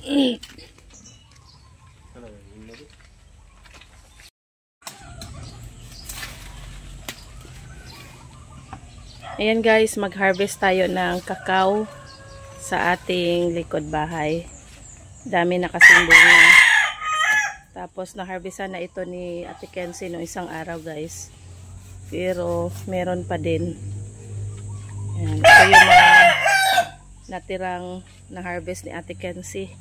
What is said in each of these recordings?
Ayan guys, mag-harvest tayo ng kakao sa ating likod bahay. Dami na kasing bunga. Tapos na-harvestan na ito ni Ate Kenzie no isang araw guys. Pero meron pa din. Ayan, ito yung mga natirang na-harvest ni Ate Kenzie.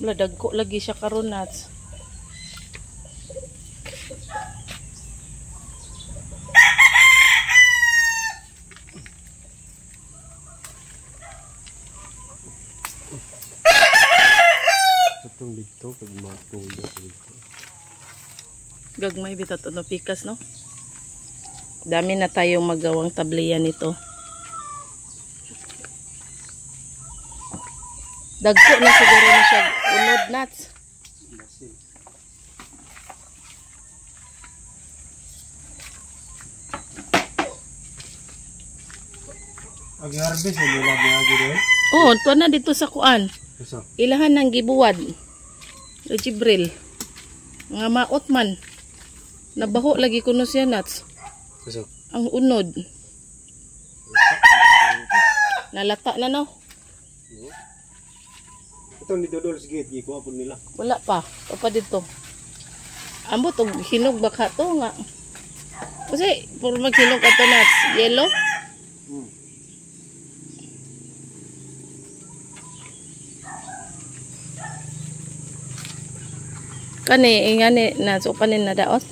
Dagko lagi siya karon nuts. Dito pag matulog dito. Gagmay bitaw no pikas no. Dami na tayong magawang tabliyan nito. Dagko na siguro na siya unod nuts. Ag-harvest mo lagi doon? Oh, tuwa na dito sa kuan. Ilahan ng gibuwad. O Jibril. Nga maot man. Nabaho lagi kuno siya nuts. Ang unod. Nalata na no. Ito ni Dodol sige gikuha po nila. Wala pa. Pa dito. Ambot og hinog baka to nga. Kasi puro maghinog ato nuts. Yellow. Kani ingani na sopanin na daot.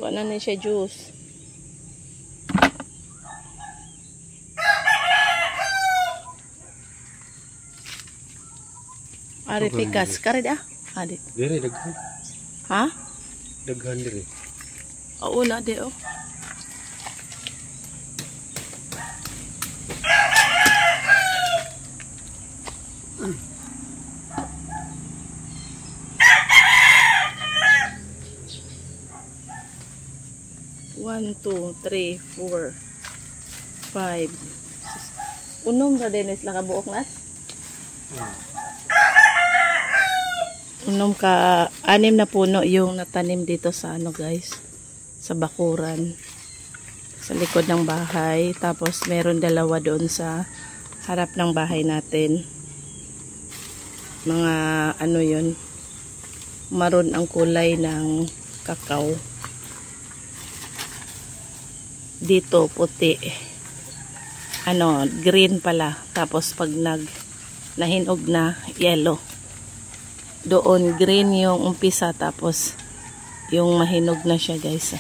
Wala na siya juice. Ari pikas kare dah. Adi. Dire daghan. Ha? Daghan dire. Oo na de oh. One, two, three, four, five. Unom ra din is nakabuok nas. Unom ka 6 na puno yung natanim dito sa ano guys, sa bakuran. Sa likod ng bahay, tapos meron 2 doon sa harap ng bahay natin. Mga ano 'yun? Maroon ang kulay ng kakao. Dito puti, ano green pala, tapos pag nahinog na yellow. Doon green yung umpisa, tapos yung mahinog na siya guys,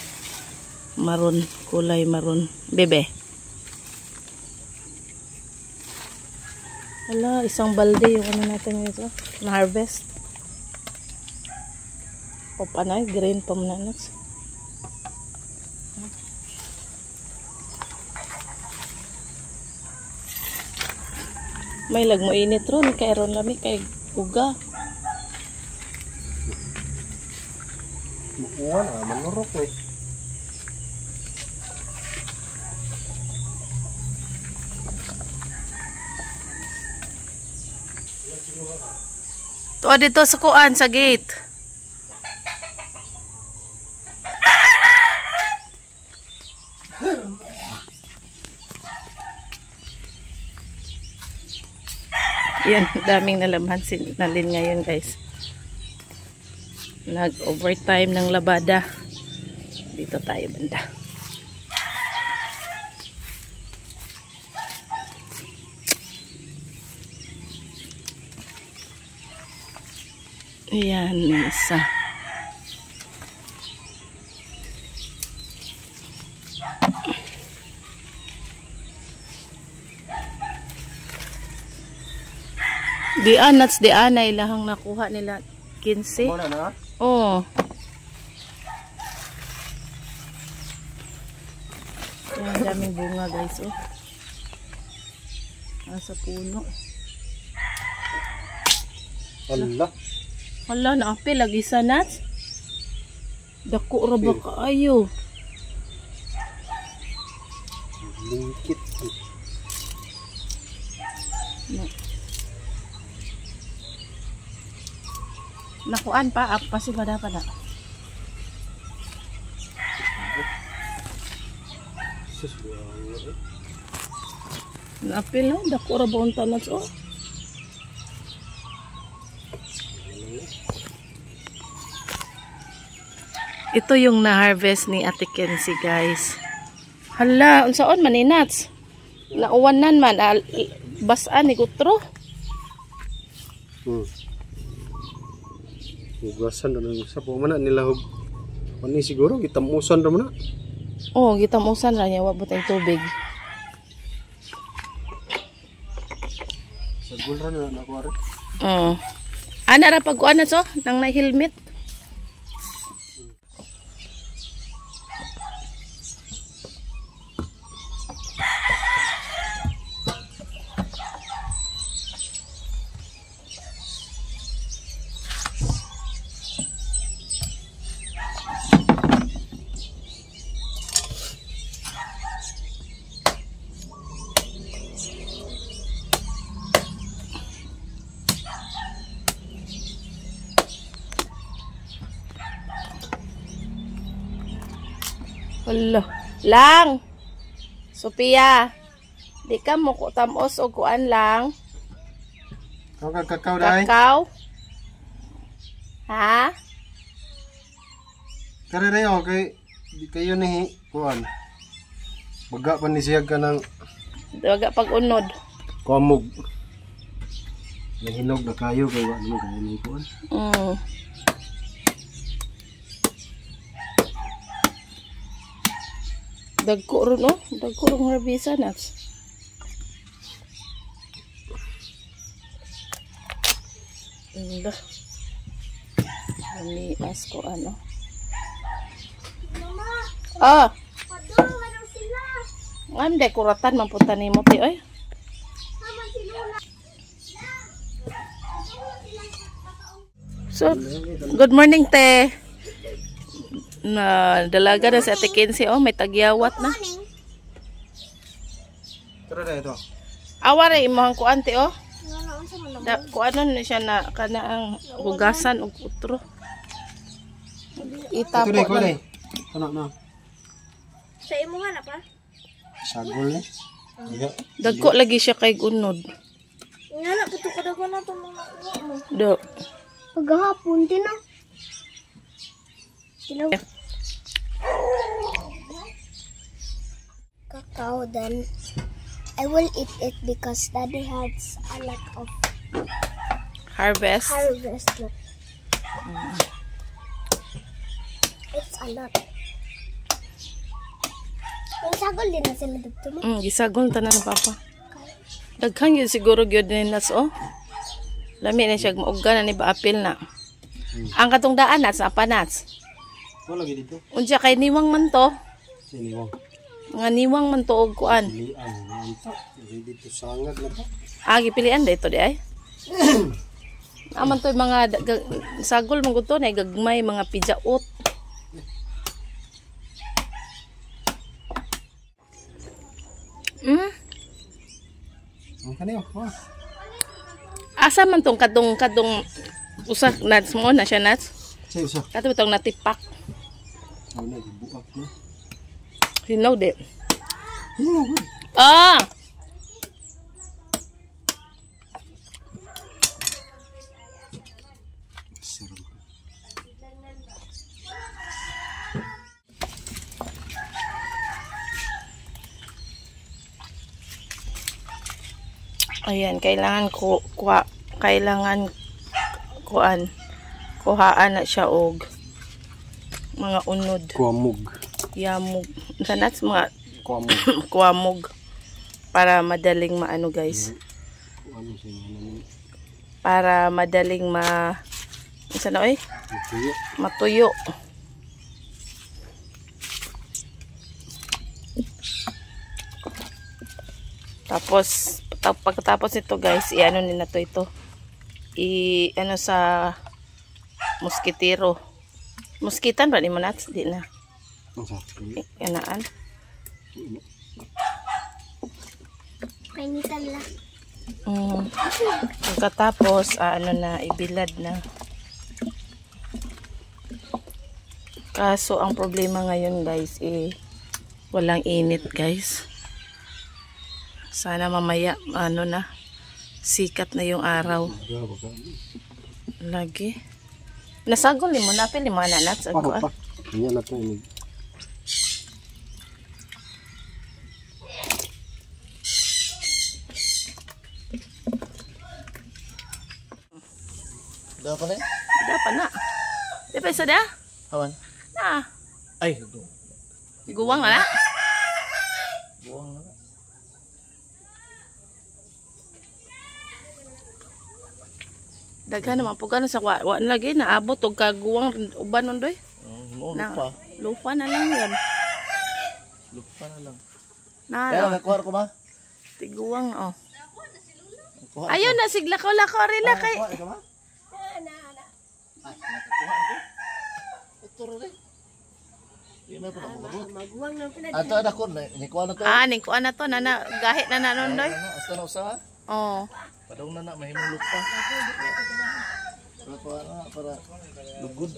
maroon, kulay maroon. Bebe, wala, isang balde yung ano natin ito na harvest. O panay green pa muna nuts. May lagmo init ron, kay ron lami, kay uga. Makuha na, manurok eh. Tuwa dito sa kuan, sa gate. Yan, daming nalaman sinalin ngayon guys. Nag-overtime ng labada. Dito tayo banda. Ayan, isa. Nuts na ilahang nakuha nila 15. Muna na? Oo. Yan, daming bunga guys oh. Nasa puno. Hala. Hala, naapi lagi sa nuts. Dako ra ba kaayo? Lingkit. Nakuan pa, apa si pada pada. Sesuai. Napil no, dako ra baon tanas oh. Ito yung na-harvest ni Ate Kenzie, guys. Hala, unsaon man ni Nats? Nauwanan man, basaan ni Gutro. Hugasan na lang sa po man nila hug. Ani siguro gitamusan ra man na. Oh, gitamusan ra niya wabot ang tubig. Sa gulran na nako ari. Ana ra pag-kuan na so, nang na helmet. Hala, lang. Sophia, di ka mo ko tamos o kuan lang. Kakao dai. Kakao. Ha? Kare reyo kay di kayo ni kuan. Baga pa ni siya ka ng Daga pag-unod. kamog. Hinog na kayo kay wa mo kay ni kuan. Dagko ron oh, dagko ron harbisa Nats. Indah. Ini asko ano. Mama, Ah, padung ano sila? ngam dekoratan mamputa nimo ti oy. Mama si Luna. So, good morning te. Na dalaga na si Ate Kenzie oh, may tagyawat na. Morning. Tara na ito. Aware imong kuan te oh. Ano sa mga Da kuanon ni siya na kana ang hugasan og utro. Ito Itapo dai ko na. dai. Ano na? Sa imo nga na pa? Sagol ni. Iya. Dagko lagi siya kay gunod. Nga na puto ko daw na to mga mo. Do. Paghapon din na. Sino? Kakao then I will eat it because daddy has a lot of Harvest. harvest. Look. It's a lot. Yung sagol din na sila dito mo. Gisagol tanan ng papa. Daghan gyud siguro gyud ni Nats oh. Lami na siya mauga na ni baapil na. Ang katong daan Nats apa Nats? Wala lagi dito. Unsa kay niwang man to? Sini wang. Nga niwang man to og kuan. Lian mantak. Dito sangag na to. Gipilian dito di ay. Aman to yung mga sagol man gud to na gagmay mga pijaot. Ang kaniyo. Asa man tong kadong usak Nats mo na siya Nats? Say usa. Kato tong natipak. Ano gibuak na. Hinaw di. Ah! Sarap. Ayan, kailangan kuhaan na siya og mga unod, Kuamog. yamog, sa Nats mga Kuamog. kuamog para madaling maano guys. Ano siya naman. Para madaling isa na oy, Tuyo. matuyo. Tapos pagkatapos nito guys, i-ano ni na to ito. I-ano sa moskitero. Moskitan ba ni mo Nats? Di na. Ang sa. Yanaan. Painitan lang. Pagkatapos, ano na, ibilad na. Kaso, ang problema ngayon guys, walang init guys. Sana mamaya, ano na, sikat na yung araw. Lagi. Nasagol mo na, pili mo na nat. Pa. Yan na ito. Dah apa ni? Dapat na. Di pa isa da? Awan. Na. Ay, Guwang na na. buang na. Daghan naman po ka na sa wa lagi naabot og kaguwang uban nun doy. Mo Na, lupa. lupa na lang yan. Lupa na lang. Na, Kaya no, nakuha ko ma. tiguwang oh. Nakuha ko. Ayun na sigla ko rila kay. Nakuha ka ma? Ay, nakuha ko. Ito rin. Yun na pa magbut. Magwang ng pinag... Ato ada ko nikuha na to. Ah, ning kuan na to na gahit na nun doy. Hasta na usa. Oh. Padung na mahimong lupa. Para lugod.